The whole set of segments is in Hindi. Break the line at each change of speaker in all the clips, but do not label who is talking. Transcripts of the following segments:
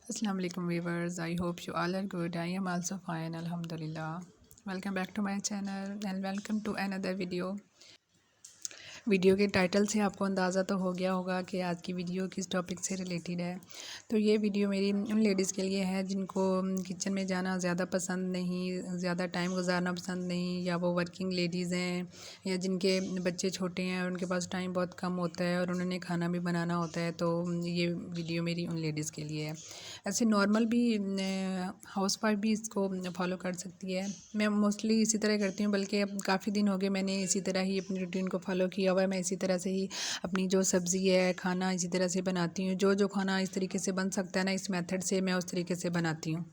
Assalamu alaikum viewers. I hope you all are good. I am also fine, alhamdulillah. Welcome back to my channel and welcome to another video. Video के टाइटल से आपको अंदाज़ा तो हो गया होगा कि आज की वीडियो किस टॉपिक से रिलेटेड है। तो ये वीडियो मेरी उन लेडीज़ के लिए है जिनको किचन में जाना ज़्यादा पसंद नहीं, ज़्यादा टाइम गुजारना पसंद नहीं, या वो वर्किंग लेडीज़ हैं या जिनके बच्चे छोटे हैं और उनके पास टाइम बहुत कम होता है और उन्होंने खाना भी बनाना होता है। तो ये वीडियो मेरी उन लेडीज़ के लिए है। ऐसे नॉर्मल भी हाउस वाइफ भी इसको फॉलो कर सकती है। मैं मोस्टली इसी तरह करती हूँ, बल्कि अब काफ़ी दिन हो गए मैंने इसी तरह ही अपनी रूटीन को फॉलो किया हुआ है। मैं इसी तरह से ही अपनी जो सब्ज़ी है खाना इसी तरह से बनाती हूँ। जो खाना इस तरीके से बन सकता है ना, इस मेथड से मैं उस तरीके से बनाती हूँ।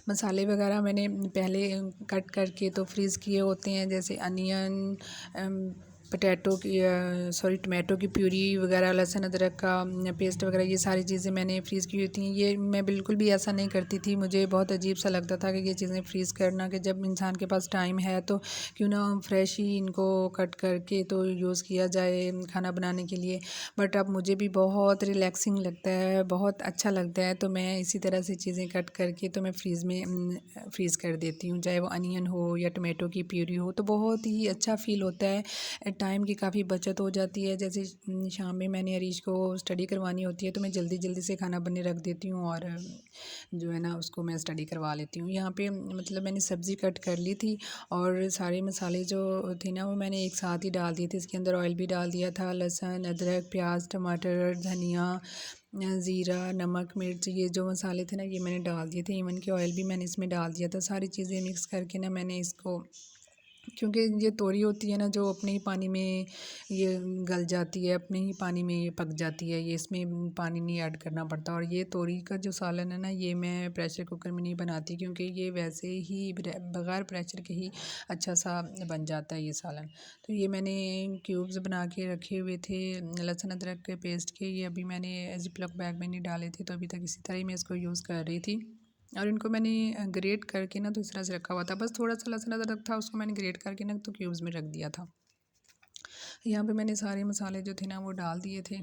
मसाले वगैरह मैंने पहले कट करके तो फ्रीज़ किए होते हैं, जैसे अनियन, पोटैटो की टमाटो की प्यूरी वगैरह, लहसुन अदरक का पेस्ट वगैरह, ये सारी चीज़ें मैंने फ्रीज़ की होती हैं। ये मैं बिल्कुल भी ऐसा नहीं करती थी, मुझे बहुत अजीब सा लगता था कि ये चीज़ें फ्रीज़ करना, कि जब इंसान के पास टाइम है तो क्यों ना फ्रेश ही इनको कट करके तो यूज़ किया जाए खाना बनाने के लिए। बट अब मुझे भी बहुत रिलैक्सिंग लगता है, बहुत अच्छा लगता है, तो मैं इसी तरह से चीज़ें कट करके तो मैं फ्रीज़ कर देती हूँ। चाहे वो अनियन हो या टमाटो की प्यूरी हो, तो बहुत ही अच्छा फ़ील होता है। टाइम की काफ़ी बचत हो जाती है। जैसे शाम में मैंने अरीश को स्टडी करवानी होती है तो मैं जल्दी जल्दी से खाना बनने रख देती हूँ और जो है ना उसको मैं स्टडी करवा लेती हूँ। यहाँ पे मतलब मैंने सब्ज़ी कट कर ली थी और सारे मसाले जो थे ना वो मैंने एक साथ ही डाल दिए थे। इसके अंदर ऑयल भी डाल दिया था, लहसुन अदरक प्याज टमाटर धनिया ज़ीरा नमक मिर्च, ये जो मसाले थे ना ये मैंने डाल दिए थे। इवन कि ऑयल भी मैंने इसमें डाल दिया था। सारी चीज़ें मिक्स करके ना मैंने इसको, क्योंकि ये तोरी होती है ना जो अपने ही पानी में ये गल जाती है, अपने ही पानी में ये पक जाती है, ये इसमें पानी नहीं ऐड करना पड़ता। और ये तोरी का जो सालन है ना ये मैं प्रेशर कुकर में नहीं बनाती, क्योंकि ये वैसे ही बग़ैर प्रेशर के ही अच्छा सा बन जाता है ये सालन। तो ये मैंने क्यूब्स बना के रखे हुए थे लहसुन अदरक के पेस्ट के। ये अभी मैंने ज़िप्लॉक बैग में नहीं डाले थे, तो अभी तक इसी तरह ही मैं इसको यूज़ कर रही थी। और इनको मैंने ग्रेट करके ना तो इस तरह से रखा हुआ था, बस थोड़ा सा लहसुन अदरक था उसको मैंने ग्रेट करके ना तो क्यूब्स में रख दिया था। यहाँ पे मैंने सारे मसाले जो थे ना वो डाल दिए थे।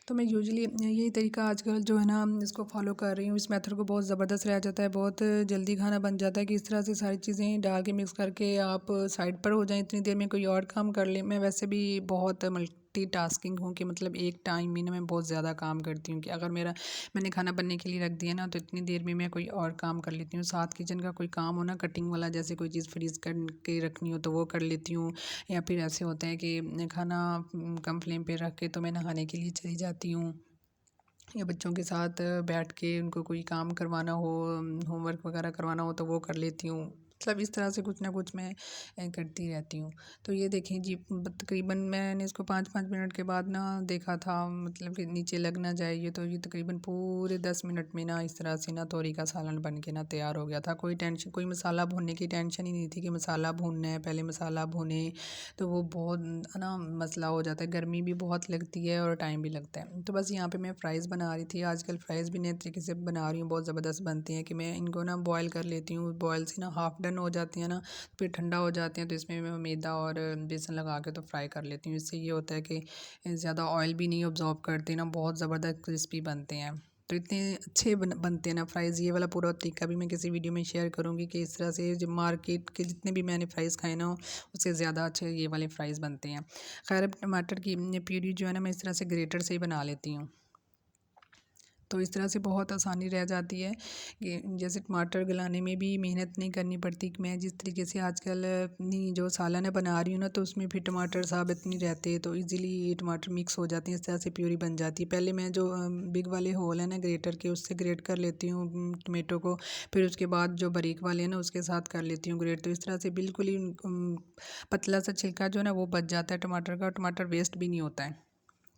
तो मैं यूजुअली यही तरीका आजकल जो है ना इसको फॉलो कर रही हूँ। इस मेथड को बहुत ज़बरदस्त रह जाता है, बहुत जल्दी खाना बन जाता है कि इस तरह से सारी चीज़ें डाल के मिक्स करके आप साइड पर हो जाएं, इतनी देर में कोई और काम कर लें। मैं वैसे भी बहुत मल्टीटास्किंग हूँ कि मतलब एक टाइम में ना मैं बहुत ज़्यादा काम करती हूँ, कि अगर मैंने खाना बनने के लिए रख दिया ना तो इतनी देर में मैं कोई और काम कर लेती हूँ। साथ किचन का कोई काम हो ना कटिंग वाला, जैसे कोई चीज़ फ्रीज़ करके रखनी हो तो वो कर लेती हूँ, या फिर ऐसे होता है कि खाना कम फ्लेम पे रख के तो मैं नहाने के लिए चली जाती हूँ, या बच्चों के साथ बैठ के उनको कोई काम करवाना हो, होमवर्क वगैरह करवाना हो तो वो कर लेती हूँ। मतलब इस तरह से कुछ ना कुछ मैं करती रहती हूँ। तो ये देखें जी, तकरीबन मैंने इसको 5-5 मिनट के बाद ना देखा था, मतलब कि नीचे लग ना जाए ये, तो ये तकरीबन पूरे 10 मिनट में ना इस तरह से ना तोरी का सालन बन के ना तैयार हो गया था। कोई टेंशन, कोई मसाला भूनने की टेंशन ही नहीं थी कि मसाला भूनना है, पहले मसाला भुने तो वो बहुत ना मसला हो जाता है, गर्मी भी बहुत लगती है और टाइम भी लगता है। तो बस यहाँ पे मैं फ़्राइज़ बना रही थी। आजकल फ़्राइज़ भी नए तरीके से बना रही हूँ, बहुत ज़बरदस्त बनते हैं कि मैं इनको ना बॉयल कर लेती हूँ। बॉयल से ना हाफ़ डन हो जाती हैं ना, फिर ठंडा हो जाते हैं तो इसमें मैं मैदा और बेसन लगा के तो फ्राई कर लेती हूँ। इससे ये होता है कि ज़्यादा ऑयल भी नहीं ऑब्ज़ॉर्ब करते ना, बहुत ज़बरदस्त क्रिस्पी बनते हैं। तो इतने अच्छे बनते हैं ना फ़्राइज़। ये वाला पूरा तरीका भी मैं किसी वीडियो में शेयर करूँगी कि इस तरह से जो मार्केट के जितने भी मैंने फ़्राइज़ खाए ना उससे ज़्यादा अच्छे ये वाले फ़्राइज़ बनते हैं। खैर, टमाटर की प्यूरी जो है ना मैं इस तरह से ग्रेटर से ही बना लेती हूँ, तो इस तरह से बहुत आसानी रह जाती है कि जैसे टमाटर गलाने में भी मेहनत नहीं करनी पड़ती। कि मैं जिस तरीके से आजकल अपनी जो सालन बना रही हूँ ना तो उसमें फिर टमाटर साबित नहीं रहते, तो इजीली टमाटर मिक्स हो जाते हैं, इस तरह से प्यूरी बन जाती है। पहले मैं जो बिग वाले होल है ना ग्रेटर के, उससे ग्रेट कर लेती हूँ टमेटो को, फिर उसके बाद जो बारीक वाले हैं ना उसके साथ कर लेती हूँ ग्रेट। तो इस तरह से बिल्कुल ही पतला सा छिलका जो है ना वो बच जाता है टमाटर का, और टमाटर वेस्ट भी नहीं होता है।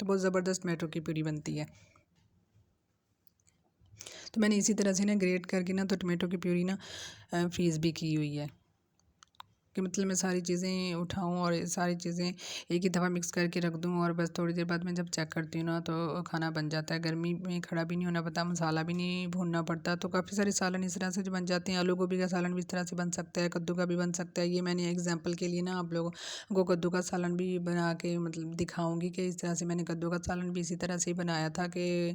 तो बहुत ज़बरदस्त टमाटो की प्यूरी बनती है। तो मैंने इसी तरह से ना ग्रेट करके ना तो टमाटो की प्यूरी ना फ्रीज़ भी की हुई है। कि मतलब मैं सारी चीज़ें उठाऊँ और सारी चीज़ें एक ही दफ़ा मिक्स करके रख दूँ और बस थोड़ी देर बाद मैं जब चेक करती हूँ ना तो खाना बन जाता है। गर्मी में खड़ा भी नहीं होना पड़ता, मसाला भी नहीं भूनना पड़ता। तो काफ़ी सारे सालन इस तरह से जो बन जाते हैं। आलू गोभी का सालन भी इस तरह से बन सकता है, कद्दू का भी बन सकता है। ये मैंने एग्जाम्पल के लिए ना आप लोगों को कद्दू का सालन भी बना के मतलब दिखाऊँगी कि इस तरह से मैंने कद्दू का सालन भी इसी तरह से ही बनाया था कि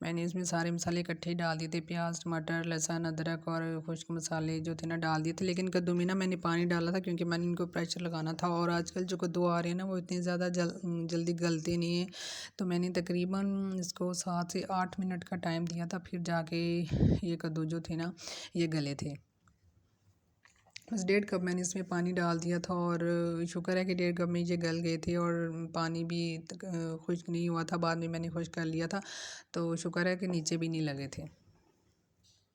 मैंने इसमें सारे मसाले इकट्ठे ही डाल दिए थे, प्याज, टमाटर, लहसुन, अदरक और खुश्क मसाले जो थे ना डाल दिए थे। लेकिन कद्दू में ना मैंने पानी डाला था क्योंकि मैंने इनको प्रेशर लगाना था। और आजकल जो कद्दू आ रहे हैं ना वो इतने ज़्यादा जल्दी गलते नहीं हैं। तो मैंने तकरीबन इसको 7 से 8 मिनट का टाइम दिया था, फिर जाके ये कद्दू जो थे ना ये गले थे। बस 1.5 कप मैंने इसमें पानी डाल दिया था और शुक्र है कि 1.5 कप में ये गल गए थे और पानी भी खुश्क नहीं हुआ था। बाद में मैंने खुश्क कर लिया था, तो शुक्र है कि नीचे भी नहीं लगे थे।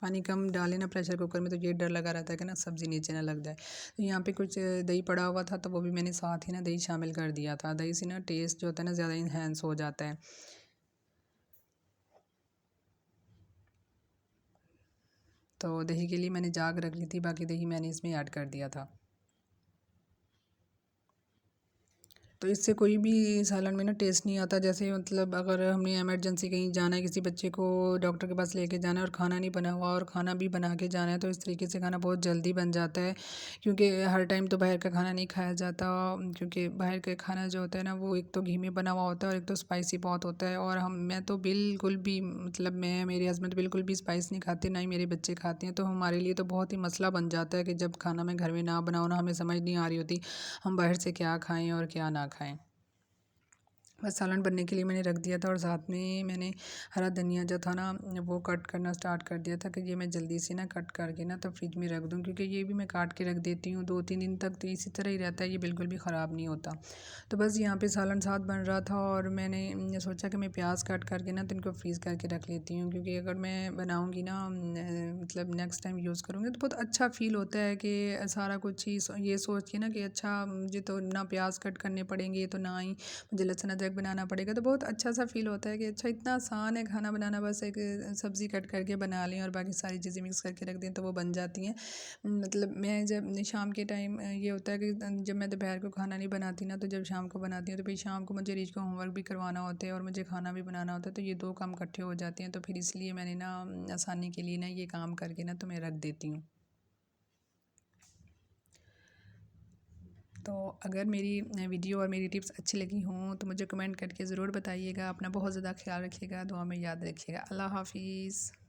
पानी कम डालें ना प्रेशर कुकर में तो ये डर लगा रहता है कि ना सब्ज़ी नीचे ना लग जाए। तो यहाँ पे कुछ दही पड़ा हुआ था तो वो भी मैंने साथ ही ना दही शामिल कर दिया था। दही से ना टेस्ट जो होता है ना ज़्यादा इन्हेंस हो जाता है। तो दही के लिए मैंने जाग रख ली थी, बाकी दही मैंने इसमें ऐड कर दिया था। तो इससे कोई भी सालन में ना टेस्ट नहीं आता। जैसे मतलब अगर हमने इमरजेंसी कहीं जाना है, किसी बच्चे को डॉक्टर के पास लेके जाना है और खाना नहीं बना हुआ और खाना भी बना के जाना है, तो इस तरीके से खाना बहुत जल्दी बन जाता है। क्योंकि हर टाइम तो बाहर का खाना नहीं खाया जाता, क्योंकि बाहर का खाना जो होता है ना वो एक तो घी में बना हुआ होता है और एक तो स्पाइसी बहुत होता है। और मैं तो बिल्कुल भी मतलब मैं मेरे हस्बैंड बिल्कुल भी स्पाइस नहीं खाते, ना ही मेरे बच्चे खाते हैं। तो हमारे लिए तो बहुत ही मसला बन जाता है कि जब खाना मैं घर में ना बनाऊँ ना हमें समझ नहीं आ रही होती हम बाहर से क्या खाएँ और क्या ना खाएँ। बस सालन बनने के लिए मैंने रख दिया था और साथ में मैंने हरा धनिया जो था ना वो कट करना स्टार्ट कर दिया था कि ये मैं जल्दी से ना कट करके ना तो फ्रिज में रख दूँ, क्योंकि ये भी मैं काट के रख देती हूँ 2-3 दिन तक, तो इसी तरह ही रहता है, ये बिल्कुल भी ख़राब नहीं होता। तो बस यहाँ पे सालन साथ बन रहा था और मैंने सोचा कि मैं प्याज कट करके ना तो इनको फ्रीज़ करके रख लेती हूँ, क्योंकि अगर मैं बनाऊँगी ना मतलब नेक्स्ट टाइम यूज़ करूँगी तो बहुत अच्छा फ़ील होता है कि सारा कुछ ही ये सोच के ना कि अच्छा मुझे तो ना प्याज कट करने पड़ेंगे, तो ना ही मुझे लहसुन अदरक बनाना पड़ेगा। तो बहुत अच्छा सा फ़ील होता है कि अच्छा इतना आसान है खाना बनाना, बस एक सब्ज़ी कट करके बना लें और बाकी सारी चीज़ें मिक्स करके रख दें तो वो बन जाती हैं। मतलब मैं जब शाम के टाइम ये होता है कि जब मैं दोपहर को खाना नहीं बनाती ना, तो जब शाम को बनाती हूँ तो फिर शाम को मुझे रीच को होमवर्क भी करवाना होता है और मुझे खाना भी बनाना होता है, तो ये 2 काम इकट्ठे हो जाते हैं। तो फिर इसलिए मैंने ना आसानी के लिए ना ये काम करके ना तो मैं रख देती हूँ। तो अगर मेरी वीडियो और मेरी टिप्स अच्छी लगी हों तो मुझे कमेंट करके ज़रूर बताइएगा। अपना बहुत ज़्यादा ख्याल रखिएगा, दुआ में याद रखिएगा। अल्लाह हाफ़िज़।